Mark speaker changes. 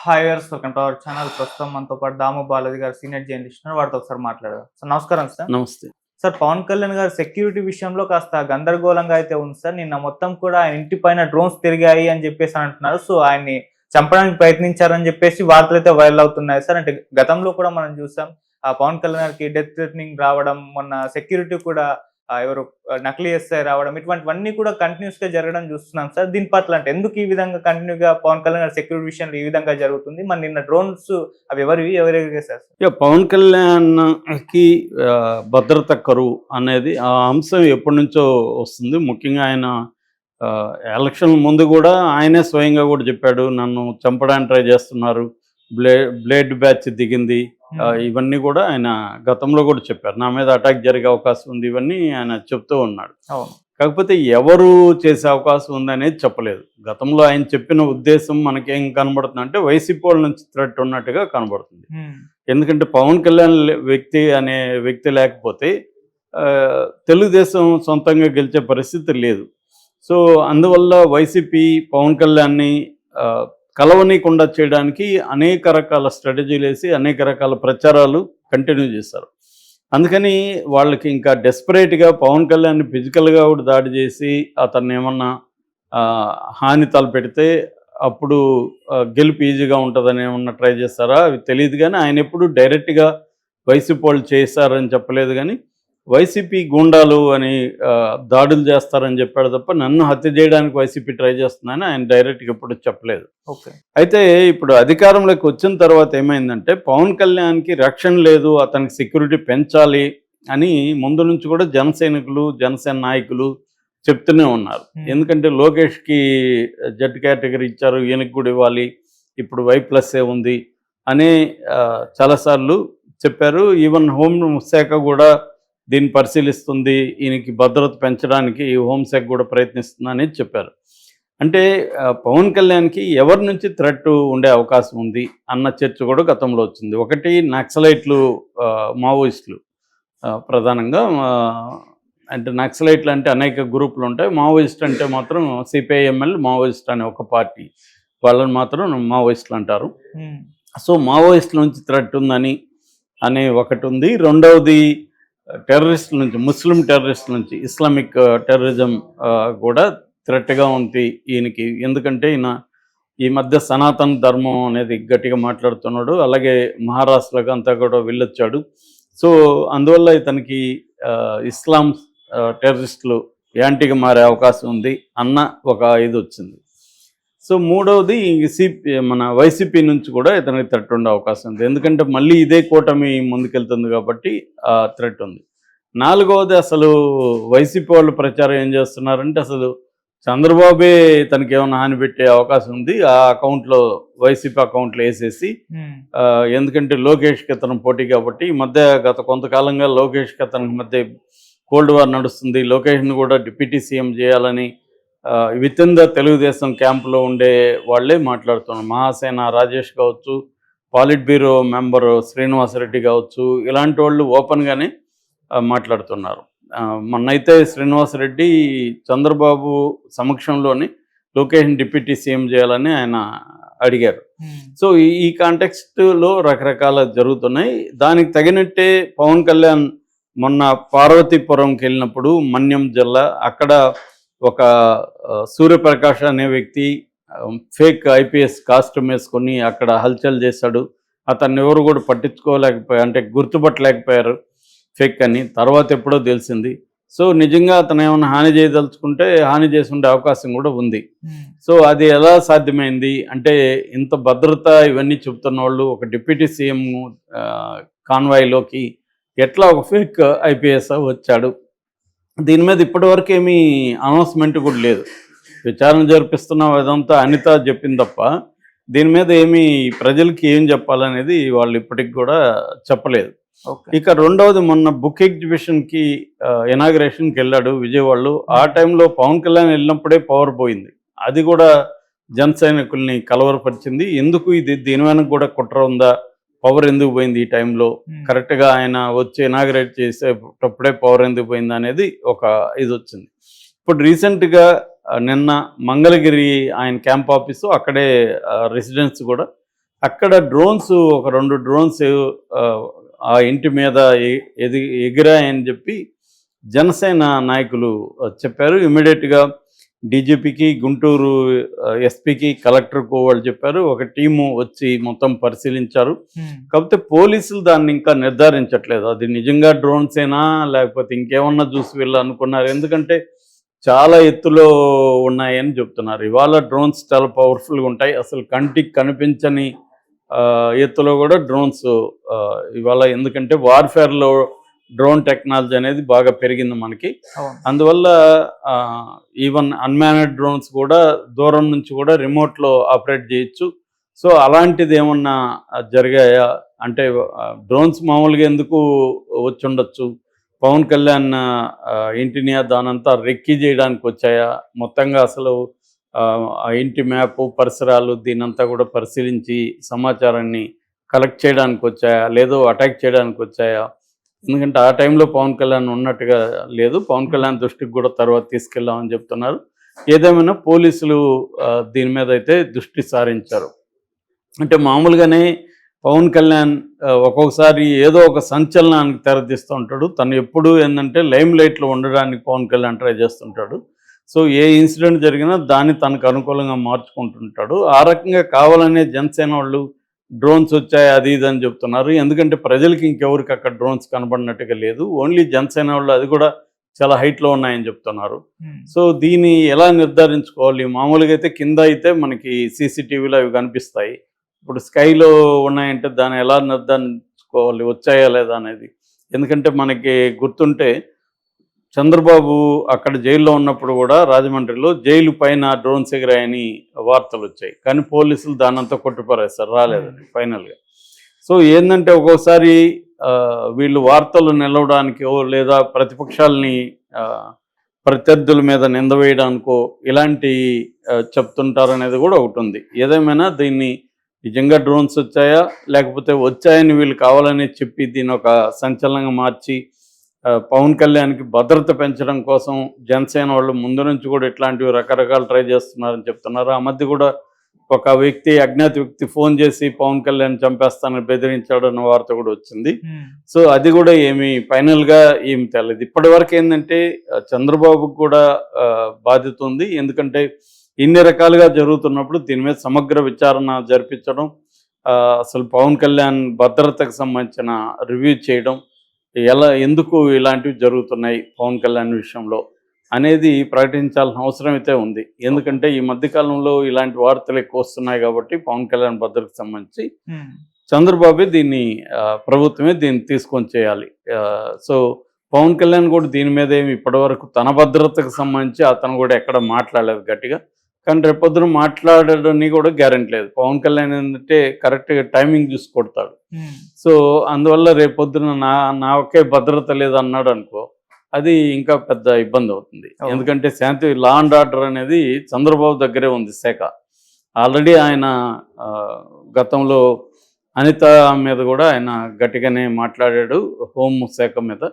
Speaker 1: Hi viewers, welcome to our channel. ప్రస్తుతం మనతో పాటు దాము బాలాజీ గారు సీనియర్ జర్నలిస్ట్ ఉన్నారు. వారితో ఒకసారి మాట్లాడదాం. సార్ నమస్కారం సార్.
Speaker 2: నమస్తే.
Speaker 1: సార్, పవన్ కళ్యాణ్ గారు సెక్యూరిటీ విషయంలో కాస్త గందరగోళంగా అయితే ఉంది సార్. నిన్న మొత్తం కూడా ఆయన ఇంటి పైన డ్రోన్స్ తిరిగాయి అని చెప్పేసి అంటున్నారు. సో ఆయన్ని చంపడానికి ప్రయత్నించారని చెప్పేసి వార్తలు అయితే వైరల్ అవుతున్నాయి సార్. అంటే గతంలో కూడా మనం చూసాం ఆ పవన్ కళ్యాణ్ గారికి డెత్ థ్రెటనింగ్ రావడం, మొన్న సెక్యూరిటీ కూడా ఎవరు నకిలీ ఎస్ఐ రావడం, ఇటువంటివన్నీ కూడా కంటిన్యూస్ గా జరగడం చూస్తున్నాం సార్. దీని పట్ల అంటే ఎందుకు ఈ విధంగా కంటిన్యూగా పవన్ కళ్యాణ్ గారి సెక్యూరిటీ విషయంలో ఈ విధంగా జరుగుతుంది? మరి నిన్న డ్రోన్స్ అవి ఎవరు ఎగరేశారు సార్?
Speaker 2: పవన్ కళ్యాణ్ కి భద్రత కరువు అనేది ఆ అంశం ఎప్పటి నుంచో వస్తుంది. ముఖ్యంగా ఆయన ఎలక్షన్ ముందు కూడా ఆయనే స్వయంగా కూడా చెప్పాడు, నన్ను చంపడానికి ట్రై చేస్తున్నారు, బ్లేడ్ బ్యాచ్ దిగింది, ఇవన్నీ కూడా ఆయన గతంలో కూడా చెప్పారు, నా మీద అటాక్ జరిగే అవకాశం ఉంది, ఇవన్నీ ఆయన చెప్తూ ఉన్నాడు. కాకపోతే ఎవరు చేసే అవకాశం ఉందనేది చెప్పలేదు. గతంలో ఆయన చెప్పిన ఉద్దేశం మనకేం కనబడుతుంది అంటే వైసీపీ వాళ్ళ నుంచి థ్రెట్ ఉన్నట్టుగా కనబడుతుంది. ఎందుకంటే పవన్ కళ్యాణ్ వ్యక్తి లేకపోతే తెలుగుదేశం సొంతంగా గెలిచే పరిస్థితి లేదు. సో అందువల్ల వైసీపీ పవన్ కళ్యాణ్ని కలవనీయకుండా చేయడానికి అనేక రకాల స్ట్రాటజీలు వేసి అనేక రకాల ప్రచారాలు కంటిన్యూ చేశారు. అందుకని వాళ్ళకి ఇంకా డెస్పరేట్గా పవన్ కళ్యాణ్ని ఫిజికల్గా కూడా దాడి చేసి అతన్ని ఏమన్నా హాని తలపెడితే అప్పుడు గెలుపు ఈజీగా ఉంటుందని ఏమన్నా ట్రై చేస్తారా అవి తెలియదు. కానీ ఆయన ఎప్పుడు డైరెక్ట్గా వైసీపీ వాళ్ళు చేశారని చెప్పలేదు. కానీ వైసీపీ గూండాలు అని దాడులు చేస్తారని చెప్పాడు తప్ప నన్ను హత్య చేయడానికి వైసీపీ ట్రై చేస్తుందని ఆయన డైరెక్ట్గా ఎప్పుడు చెప్పలేదు. అయితే ఇప్పుడు అధికారంలోకి వచ్చిన తర్వాత ఏమైందంటే పవన్ కళ్యాణ్కి రక్షణ లేదు, అతనికి సెక్యూరిటీ పెంచాలి అని ముందు నుంచి కూడా జనసేన నాయకులు చెప్తూనే ఉన్నారు. ఎందుకంటే లోకేష్కి జెడ్ కేటగిరీ ఇచ్చారు, ఈయనకి కూడా ఇవ్వాలి, ఇప్పుడు Y+A ఉంది అని చాలాసార్లు చెప్పారు. ఈవెన్ హోంశాఖ కూడా దీన్ని పరిశీలిస్తుంది, ఈయనకి భద్రత పెంచడానికి హోంశాఖ కూడా ప్రయత్నిస్తుందని చెప్పారు. అంటే పవన్ కళ్యాణ్కి ఎవరి నుంచి థ్రెట్ ఉండే అవకాశం ఉంది అన్న చర్చ కూడా గతంలో వచ్చింది. ఒకటి నక్సలైట్లు, మావోయిస్టులు ప్రధానంగా. అంటే నక్సలైట్లు అంటే అనేక గ్రూపులు ఉంటాయి, మావోయిస్ట్ అంటే మాత్రం CPIML మావోయిస్ట్ అనే ఒక పార్టీ, వాళ్ళని మాత్రం మావోయిస్టులు అంటారు. సో మావోయిస్టుల నుంచి థ్రెట్ ఉందని ఒకటి ఉంది. రెండవది టెర్రరిస్టుల నుంచి, ముస్లిం టెర్రరిస్టుల నుంచి, ఇస్లామిక్ టెర్రరిజం కూడా థ్రెట్గా ఉంది ఈయనకి. ఎందుకంటే ఈయన ఈ మధ్య సనాతన ధర్మం అనేది గట్టిగా మాట్లాడుతున్నాడు, అలాగే మహారాష్ట్రకి అంతా కూడా వెళ్ళొచ్చాడు. సో అందువల్ల ఇతనికి ఇస్లాం టెర్రరిస్టులు యాంటీగా మారే అవకాశం ఉంది అన్న ఒక ఇది వచ్చింది. సో మూడవది మన వైసీపీ నుంచి కూడా ఇతనికి థ్రెట్ ఉండే అవకాశం ఉంది, ఎందుకంటే మళ్ళీ ఇదే కూటమి ముందుకెళ్తుంది కాబట్టి ఆ థ్రెట్ ఉంది. నాలుగవది అసలు వైసీపీ వాళ్ళు ప్రచారం ఏం చేస్తున్నారంటే అసలు చంద్రబాబే తనకి ఏమైనా హాని పెట్టే అవకాశం ఉంది, ఆ అకౌంట్లో వైసీపీ అకౌంట్లో వేసేసి, ఎందుకంటే లోకేష్కి అతను పోటీ కాబట్టి ఈ మధ్య గత కొంతకాలంగా లోకేష్కి అతనికి మధ్య కోల్డ్ వార్ నడుస్తుంది. లోకేష్ని కూడా డిప్యూటీ సీఎం చేయాలని విత్ ఇన్ ద తెలుగుదేశం క్యాంపులో ఉండే వాళ్ళే మాట్లాడుతున్నారు. మహాసేన రాజేష్ కావచ్చు, పాలిట్ బ్యూరో మెంబరు శ్రీనివాసరెడ్డి కావచ్చు, ఇలాంటి వాళ్ళు ఓపెన్గానే మాట్లాడుతున్నారు. మొన్నైతే శ్రీనివాసరెడ్డి చంద్రబాబు సమక్షంలోని లోకేష్ని డిప్యూటీ సీఎం చేయాలని ఆయన అడిగారు. సో ఈ కాంటెక్స్ట్లో రకరకాల జరుగుతున్నాయి. దానికి తగినట్టే పవన్ కళ్యాణ్ మొన్న పార్వతీపురంకి వెళ్ళినప్పుడు, మన్యం జిల్లా, అక్కడ ఒక సూర్యప్రకాష్ అనే వ్యక్తి ఫేక్ IPS కాస్ట్యూమ్ వేసుకొని అక్కడ హల్చల్ చేశాడు. అతన్ని ఎవరు కూడా పట్టించుకోలేకపోయారు, అంటే గుర్తుపట్టలేకపోయారు ఫేక్ అని. తర్వాత ఎప్పుడో తెలిసింది. సో నిజంగా అతను ఏమైనా హాని చేయదలుచుకుంటే హాని చేసి ఉండే అవకాశం కూడా ఉంది. సో అది ఎలా సాధ్యమైంది అంటే, ఇంత భద్రత ఇవన్నీ చెబుతున్న వాళ్ళు ఒక డిప్యూటీ సీఎం కాన్వాయ్లోకి ఎట్లా ఒక ఫేక్ IPS వచ్చాడు? దీని మీద ఇప్పటివరకు ఏమీ అనౌన్స్మెంట్ కూడా లేదు. విచారణ జరిపిస్తున్న ఇదంతా అనిత చెప్పింది తప్ప దీని మీద ఏమీ ప్రజలకి ఏం చెప్పాలనేది వాళ్ళు ఇప్పటికి కూడా చెప్పలేదు. ఇక రెండవది, మొన్న బుక్ ఎగ్జిబిషన్కి ఇనాగ్రేషన్కి వెళ్ళాడు విజయవాడలో. ఆ టైంలో పవన్ కళ్యాణ్ వెళ్ళినప్పుడే పవర్ పోయింది. అది కూడా జన సైనికుల్ని కలవరపరిచింది. ఎందుకు దీని వెనక కూడా కుట్ర ఉందా, పవర్ ఎందుకు పోయింది ఈ టైంలో, కరెక్ట్గా ఆయన వచ్చి ఇనాగ్రేట్ చేసేటప్పుడే పవర్ ఎందుకు పోయింది అనేది ఒక ఇది వచ్చింది. ఇప్పుడు రీసెంట్గా నిన్న మంగళగిరి ఆయన క్యాంప్ ఆఫీసు, అక్కడే రెసిడెన్స్ కూడా అక్కడ డ్రోన్స్ ఒక 2 డ్రోన్స్ ఆ ఇంటి మీద ఎగిరాయని చెప్పి జనసేన నాయకులు చెప్పారు. ఇమ్మీడియట్గా డీజీపీకి, గుంటూరు ఎస్పీకి, కలెక్టర్కు వాళ్ళు చెప్పారు. ఒక టీము వచ్చి మొత్తం పరిశీలించారు. కాకపోతే పోలీసులు దాన్ని ఇంకా నిర్ధారించట్లేదు, అది నిజంగా డ్రోన్సేనా లేకపోతే ఇంకేమన్నా చూసి వీళ్ళు అనుకున్నారు. ఎందుకంటే చాలా ఎత్తులో ఉన్నాయని చెప్తున్నారు. ఇవాళ డ్రోన్స్ చాలా పవర్ఫుల్గా ఉంటాయి. అసలు కంటికి కనిపించని ఎత్తులో కూడా డ్రోన్స్ ఇవాళ, ఎందుకంటే వార్ఫేర్లో డ్రోన్ టెక్నాలజీ అనేది బాగా పెరిగింది మనకి. అందువల్ల ఈవెన్ అన్మానెడ్ డ్రోన్స్ కూడా దూరం నుంచి కూడా రిమోట్లో ఆపరేట్ చేయొచ్చు. సో అలాంటిది ఏమన్నా జరిగాయా అంటే డ్రోన్స్ మామూలుగా ఎందుకు వచ్చి ఉండొచ్చు, పవన్ కళ్యాణ్ ఇంటిని దానంతా రెక్కీ చేయడానికి వచ్చాయా, మొత్తంగా అసలు ఆ ఇంటి మ్యాప్, పరిసరాలు దీనంతా కూడా పరిశీలించి సమాచారాన్ని కలెక్ట్ చేయడానికి వచ్చాయా, లేదో అటాక్ చేయడానికి వచ్చాయా? ఎందుకంటే ఆ టైంలో పవన్ కళ్యాణ్ ఉన్నట్టుగా లేదు. పవన్ కళ్యాణ్ దృష్టికి కూడా తర్వాత తీసుకెళ్ళామని చెప్తున్నారు. ఏదేమైనా పోలీసులు దీని మీద అయితే దృష్టి సారించారు. అంటే మామూలుగానే పవన్ కళ్యాణ్ ఒక్కొక్కసారి ఏదో ఒక సంచలనానికి తెరతీస్తూ ఉంటాడు. తను ఎప్పుడు ఏంటంటే లైమ్ లైట్లో ఉండడానికి పవన్ కళ్యాణ్ ట్రై చేస్తుంటాడు. సో ఏ ఇన్సిడెంట్ జరిగినా దాన్ని తనకు అనుకూలంగా మార్చుకుంటుంటాడు. ఆ రకంగా కావాలనే జనసేన వాళ్ళు డ్రోన్స్ వచ్చాయి అది ఇది అని చెప్తున్నారు. ఎందుకంటే ప్రజలకి ఇంకెవరికి అక్కడ డ్రోన్స్ కనబడినట్టుగా లేదు. ఓన్లీ జనసేన వాళ్ళు అది కూడా చాలా హైట్లో ఉన్నాయని చెప్తున్నారు. సో దీన్ని ఎలా నిర్ధారించుకోవాలి? మామూలుగా అయితే కింద అయితే మనకి సీసీటీవీలో అవి కనిపిస్తాయి. ఇప్పుడు స్కైలో ఉన్నాయంటే దాన్ని ఎలా నిర్ధారించుకోవాలి, వచ్చాయా లేదా అనేది? ఎందుకంటే మనకి గుర్తుంటే చంద్రబాబు అక్కడ జైల్లో ఉన్నప్పుడు కూడా రాజమండ్రిలో జైలు పైన డ్రోన్స్ ఎగిరాయని వార్తలు వచ్చాయి. కానీ పోలీసులు దానంతా కొట్టిపారేస్తారు, రాలేదని ఫైనల్గా. సో ఏంటంటే ఒక్కోసారి వీళ్ళు వార్తలు నిలవడానికో లేదా ప్రతిపక్షాలని ప్రత్యర్థుల మీద నిందవేయడానికో ఇలాంటి చెప్తుంటారనేది కూడా ఒకటి ఉంది. ఏదేమైనా దీన్ని నిజంగా డ్రోన్స్ వచ్చాయా లేకపోతే వచ్చాయని వీళ్ళు కావాలని చెప్పి దీన్ని ఒక సంచలనంగా మార్చి పవన్ కళ్యాణ్కి భద్రత పెంచడం కోసం జనసేన వాళ్ళు ముందు నుంచి కూడా ఇట్లాంటివి రకరకాలు ట్రై చేస్తున్నారని చెప్తున్నారు. ఆ మధ్య కూడా ఒక వ్యక్తి, అజ్ఞాత వ్యక్తి ఫోన్ చేసి పవన్ కళ్యాణ్ చంపేస్తానని బెదిరించాడు అన్న వార్త కూడా వచ్చింది. సో అది కూడా ఏమి ఫైనల్గా ఏమి తెలియదు. ఇప్పటి వరకు ఏంటంటే చంద్రబాబుకు కూడా బాధ్యత ఉంది. ఎందుకంటే ఇన్ని రకాలుగా జరుగుతున్నప్పుడు దీని మీద సమగ్ర విచారణ జరిపించడం, అసలు పవన్ కళ్యాణ్ భద్రతకు సంబంధించిన రివ్యూ చేయడం, ఎందుకు ఇలాంటివి జరుగుతున్నాయి పవన్ కళ్యాణ్ విషయంలో అనేది ప్రకటించాల్సిన అవసరం అయితే ఉంది. ఎందుకంటే ఈ మధ్యకాలంలో ఇలాంటి వార్తలు ఎక్కువ వస్తున్నాయి కాబట్టి పవన్ కళ్యాణ్ భద్రతకు సంబంధించి చంద్రబాబు దీన్ని ప్రభుత్వమే దీన్ని తీసుకొని చేయాలి. సో పవన్ కళ్యాణ్ కూడా దీని మీద ఏమి ఇప్పటివరకు తన భద్రతకు సంబంధించి అతను కూడా ఎక్కడ మాట్లాడలేదు గట్టిగా. కానీ రేపొద్దున మాట్లాడడానికి కూడా గ్యారెంటీ లేదు. పవన్ కళ్యాణ్ ఏంటంటే కరెక్ట్గా టైమింగ్ చూసి కొడతాడు. సో అందువల్ల రేపొద్దున నాకే భద్రత లేదు అన్నాడు అనుకో, అది ఇంకా పెద్ద ఇబ్బంది అవుతుంది. ఎందుకంటే శాంతి, లా అండ్ ఆర్డర్ అనేది చంద్రబాబు దగ్గరే ఉంది శాఖ. ఆల్రెడీ ఆయన గతంలో అనిత మీద కూడా ఆయన గట్టిగానే మాట్లాడాడు హోం శాఖ మీద.